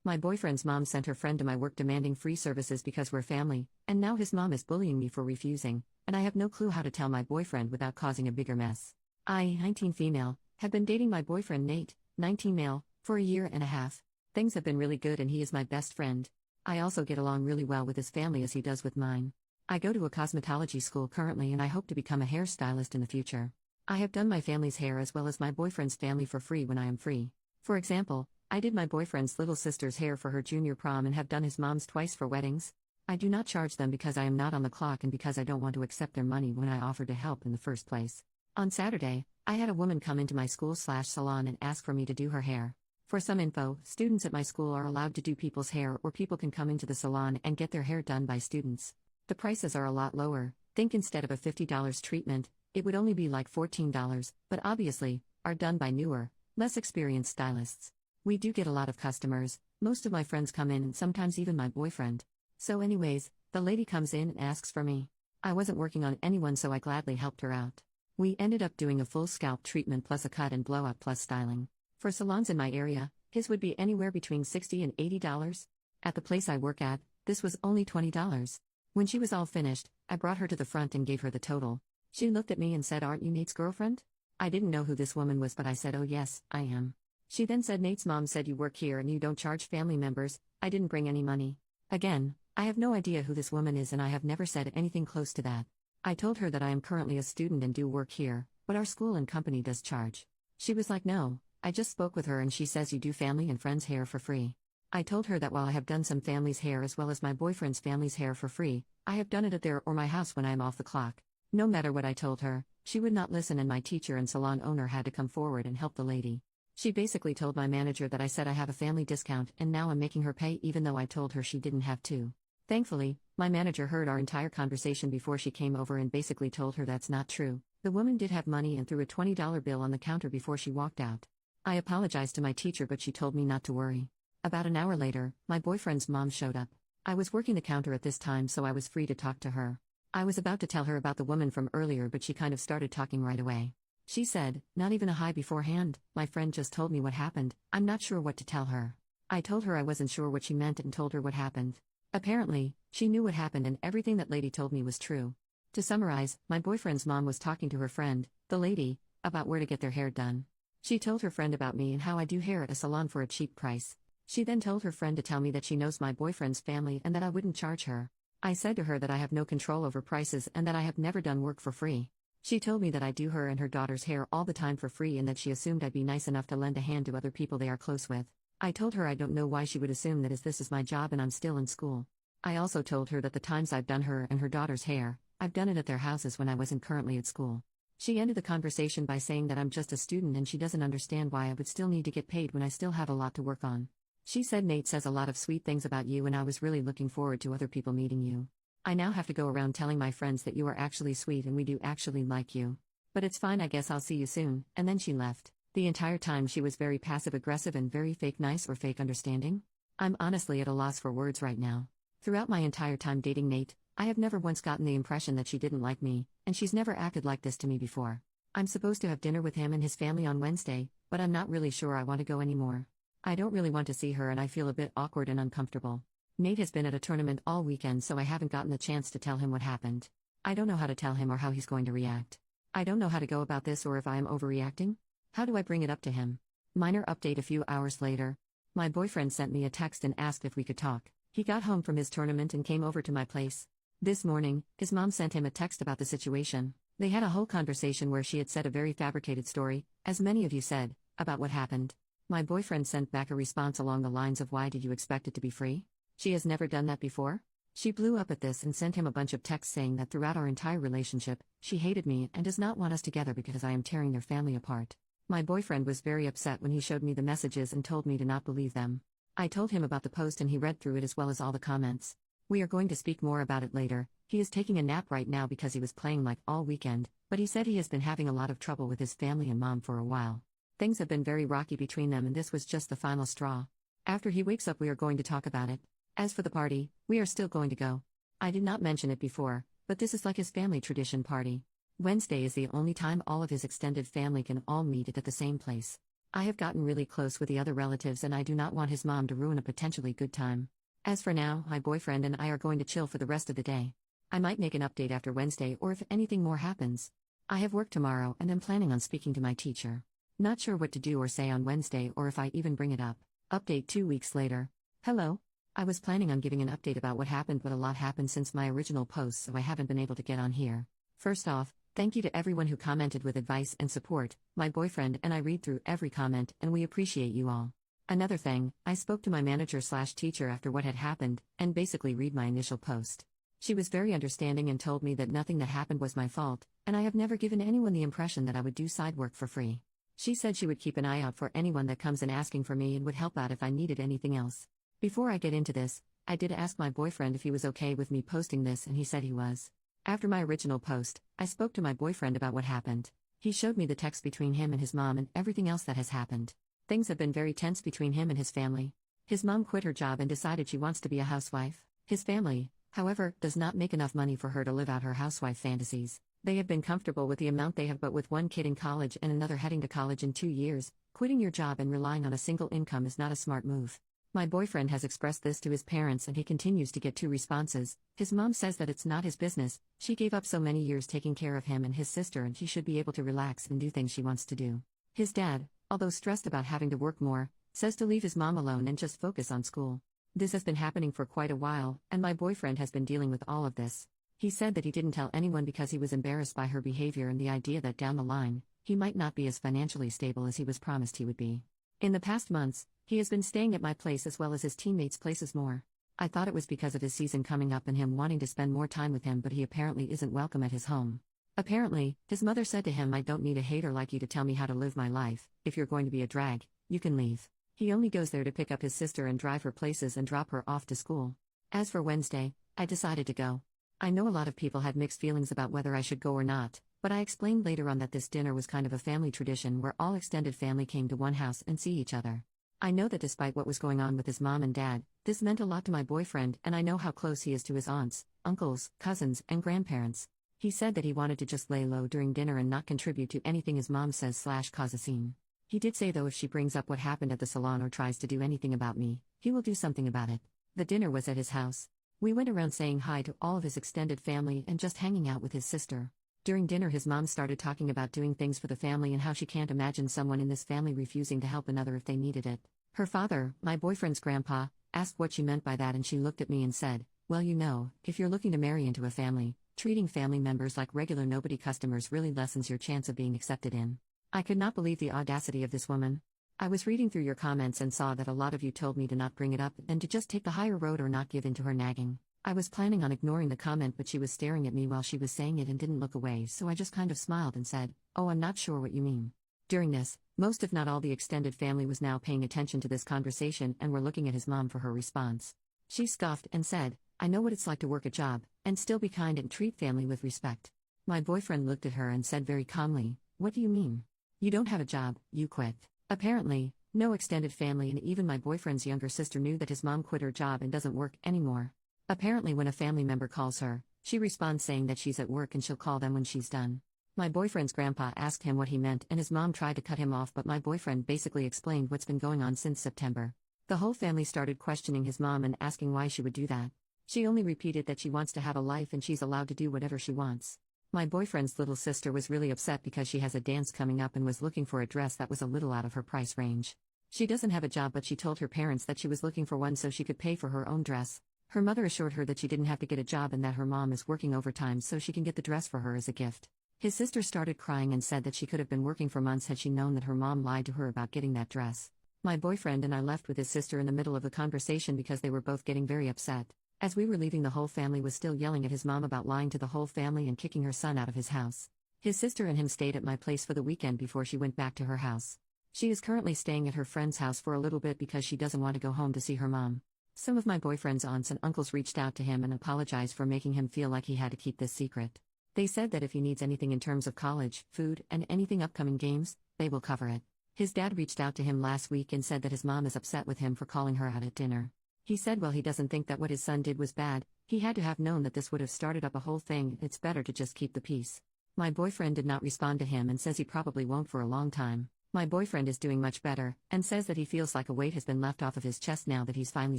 My boyfriend's mom sent her friend to my work demanding free services because we're family, and now his mom is bullying me for refusing, and I have no clue how to tell my boyfriend without causing a bigger mess. I, 19 female, have been dating my boyfriend Nate, 19 male, for a year and a half. Things have been really good and he is my best friend. I also get along really well with his family as he does with mine. I go to a cosmetology school currently and I hope to become a hairstylist in the future. I have done my family's hair as well as my boyfriend's family for free when I am free. For example, I did my boyfriend's little sister's hair for her junior prom and have done his mom's twice for weddings. I do not charge them because I am not on the clock and because I don't want to accept their money when I offered to help in the first place. On Saturday, I had a woman come into my school/salon and ask for me to do her hair. For some info, students at my school are allowed to do people's hair or people can come into the salon and get their hair done by students. The prices are a lot lower. Think instead of a $50 treatment, it would only be like $14, but obviously, are done by newer, less experienced stylists. We do get a lot of customers, most of my friends come in and sometimes even my boyfriend. So anyways, the lady comes in and asks for me. I wasn't working on anyone so I gladly helped her out. We ended up doing a full scalp treatment plus a cut and blowout plus styling. For salons in my area, his would be anywhere between $60 and $80. At the place I work at, this was only $20. When she was all finished, I brought her to the front and gave her the total. She looked at me and said, "Aren't you Nate's girlfriend?" I didn't know who this woman was but I said, "Oh yes, I am." She then said, "Nate's mom said you work here and you don't charge family members." I didn't bring any money. Again, I have no idea who this woman is and I have never said anything close to that. I told her that I am currently a student and do work here, but our school and company does charge. She was like, "No, I just spoke with her and she says you do family and friends' hair for free." I told her that while I have done some family's hair as well as my boyfriend's family's hair for free, I have done it at their or my house when I am off the clock. No matter what I told her, she would not listen and my teacher and salon owner had to come forward and help the lady. She basically told my manager that I said I have a family discount and now I'm making her pay even though I told her she didn't have to. Thankfully, my manager heard our entire conversation before she came over and basically told her that's not true. The woman did have money and threw a $20 bill on the counter before she walked out. I apologized to my teacher but she told me not to worry. About an hour later, my boyfriend's mom showed up. I was working the counter at this time so I was free to talk to her. I was about to tell her about the woman from earlier but she kind of started talking right away. She said, "Not even a hi beforehand, my friend just told me what happened, I'm not sure what to tell her." I told her I wasn't sure what she meant and told her what happened. Apparently, she knew what happened and everything that lady told me was true. To summarize, my boyfriend's mom was talking to her friend, the lady, about where to get their hair done. She told her friend about me and how I do hair at a salon for a cheap price. She then told her friend to tell me that she knows my boyfriend's family and that I wouldn't charge her. I said to her that I have no control over prices and that I have never done work for free. She told me that I do her and her daughter's hair all the time for free and that she assumed I'd be nice enough to lend a hand to other people they are close with. I told her I don't know why she would assume that as this is my job and I'm still in school. I also told her that the times I've done her and her daughter's hair, I've done it at their houses when I wasn't currently at school. She ended the conversation by saying that I'm just a student and she doesn't understand why I would still need to get paid when I still have a lot to work on. She said Nate says a lot of sweet things about you and I was really looking forward to other people meeting you. I now have to go around telling my friends that you are actually sweet and we do actually like you. But it's fine, I guess I'll see you soon, and then she left. The entire time she was very passive-aggressive and very fake nice or fake understanding. I'm honestly at a loss for words right now. Throughout my entire time dating Nate, I have never once gotten the impression that she didn't like me, and she's never acted like this to me before. I'm supposed to have dinner with him and his family on Wednesday, but I'm not really sure I want to go anymore. I don't really want to see her and I feel a bit awkward and uncomfortable. Nate has been at a tournament all weekend so I haven't gotten the chance to tell him what happened. I don't know how to tell him or how he's going to react. I don't know how to go about this or if I am overreacting. How do I bring it up to him? Minor update a few hours later. My boyfriend sent me a text and asked if we could talk. He got home from his tournament and came over to my place. This morning, his mom sent him a text about the situation. They had a whole conversation where she had said a very fabricated story, as many of you said, about what happened. My boyfriend sent back a response along the lines of, "Why did you expect it to be free? She has never done that before?" She blew up at this and sent him a bunch of texts saying that throughout our entire relationship, she hated me and does not want us together because I am tearing their family apart. My boyfriend was very upset when he showed me the messages and told me to not believe them. I told him about the post and he read through it as well as all the comments. We are going to speak more about it later. He is taking a nap right now because he was playing like all weekend, but he said he has been having a lot of trouble with his family and mom for a while. Things have been very rocky between them and this was just the final straw. After he wakes up we are going to talk about it. As for the party, we are still going to go. I did not mention it before, but this is like his family tradition party. Wednesday is the only time all of his extended family can all meet at the same place. I have gotten really close with the other relatives and I do not want his mom to ruin a potentially good time. As for now, my boyfriend and I are going to chill for the rest of the day. I might make an update after Wednesday or if anything more happens. I have work tomorrow and am planning on speaking to my teacher. Not sure what to do or say on Wednesday or if I even bring it up. Update 2 weeks later. Hello. I was planning on giving an update about what happened, but a lot happened since my original post, so I haven't been able to get on here. First off, thank you to everyone who commented with advice and support. My boyfriend and I read through every comment and we appreciate you all. Another thing, I spoke to my manager/teacher after what had happened and basically read my initial post. She was very understanding and told me that nothing that happened was my fault, and I have never given anyone the impression that I would do side work for free. She said she would keep an eye out for anyone that comes in asking for me and would help out if I needed anything else. Before I get into this, I did ask my boyfriend if he was okay with me posting this and he said he was. After my original post, I spoke to my boyfriend about what happened. He showed me the text between him and his mom and everything else that has happened. Things have been very tense between him and his family. His mom quit her job and decided she wants to be a housewife. His family, however, does not make enough money for her to live out her housewife fantasies. They have been comfortable with the amount they have, but with one kid in college and another heading to college in 2 years, quitting your job and relying on a single income is not a smart move. My boyfriend has expressed this to his parents and he continues to get 2 responses. His mom says that it's not his business, she gave up so many years taking care of him and his sister and he should be able to relax and do things she wants to do. His dad, although stressed about having to work more, says to leave his mom alone and just focus on school. This has been happening for quite a while, and my boyfriend has been dealing with all of this. He said that he didn't tell anyone because he was embarrassed by her behavior and the idea that down the line, he might not be as financially stable as he was promised he would be. In the past months, he has been staying at my place as well as his teammates' places more. I thought it was because of his season coming up and him wanting to spend more time with him, but he apparently isn't welcome at his home. Apparently, his mother said to him, "I don't need a hater like you to tell me how to live my life. If you're going to be a drag, you can leave." He only goes there to pick up his sister and drive her places and drop her off to school. As for Wednesday, I decided to go. I know a lot of people had mixed feelings about whether I should go or not, but I explained later on that this dinner was kind of a family tradition where all extended family came to one house and see each other. I know that despite what was going on with his mom and dad, this meant a lot to my boyfriend, and I know how close he is to his aunts, uncles, cousins, and grandparents. He said that he wanted to just lay low during dinner and not contribute to anything his mom says/cause a scene. He did say though if she brings up what happened at the salon or tries to do anything about me, he will do something about it. The dinner was at his house. We went around saying hi to all of his extended family and just hanging out with his sister. During dinner his mom started talking about doing things for the family and how she can't imagine someone in this family refusing to help another if they needed it. Her father, my boyfriend's grandpa, asked what she meant by that and she looked at me and said, "Well, you know, if you're looking to marry into a family, treating family members like regular nobody customers really lessens your chance of being accepted in." I could not believe the audacity of this woman. I was reading through your comments and saw that a lot of you told me to not bring it up and to just take the higher road or not give in to her nagging. I was planning on ignoring the comment, but she was staring at me while she was saying it and didn't look away, so I just kind of smiled and said, "Oh, I'm not sure what you mean." During this, most if not all the extended family was now paying attention to this conversation and were looking at his mom for her response. She scoffed and said, "I know what it's like to work a job, and still be kind and treat family with respect." My boyfriend looked at her and said very calmly, "What do you mean? You don't have a job, you quit." Apparently, no extended family and even my boyfriend's younger sister knew that his mom quit her job and doesn't work anymore. Apparently when a family member calls her, she responds saying that she's at work and she'll call them when she's done. My boyfriend's grandpa asked him what he meant and his mom tried to cut him off, but my boyfriend basically explained what's been going on since September. The whole family started questioning his mom and asking why she would do that. She only repeated that she wants to have a life and she's allowed to do whatever she wants. My boyfriend's little sister was really upset because she has a dance coming up and was looking for a dress that was a little out of her price range. She doesn't have a job, but she told her parents that she was looking for one so she could pay for her own dress. Her mother assured her that she didn't have to get a job and that her mom is working overtime so she can get the dress for her as a gift. His sister started crying and said that she could have been working for months had she known that her mom lied to her about getting that dress. My boyfriend and I left with his sister in the middle of the conversation because they were both getting very upset. As we were leaving, the whole family was still yelling at his mom about lying to the whole family and kicking her son out of his house. His sister and him stayed at my place for the weekend before she went back to her house. She is currently staying at her friend's house for a little bit because she doesn't want to go home to see her mom. Some of my boyfriend's aunts and uncles reached out to him and apologized for making him feel like he had to keep this secret. They said that if he needs anything in terms of college, food, and anything upcoming games, they will cover it. His dad reached out to him last week and said that his mom is upset with him for calling her out at dinner. He said well, he doesn't think that what his son did was bad, he had to have known that this would have started up a whole thing, it's better to just keep the peace. My boyfriend did not respond to him and says he probably won't for a long time. My boyfriend is doing much better, and says that he feels like a weight has been left off of his chest now that he's finally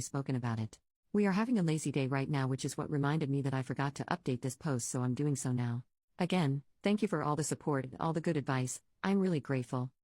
spoken about it. We are having a lazy day right now, which is what reminded me that I forgot to update this post, so I'm doing so now. Again, thank you for all the support and all the good advice, I'm really grateful.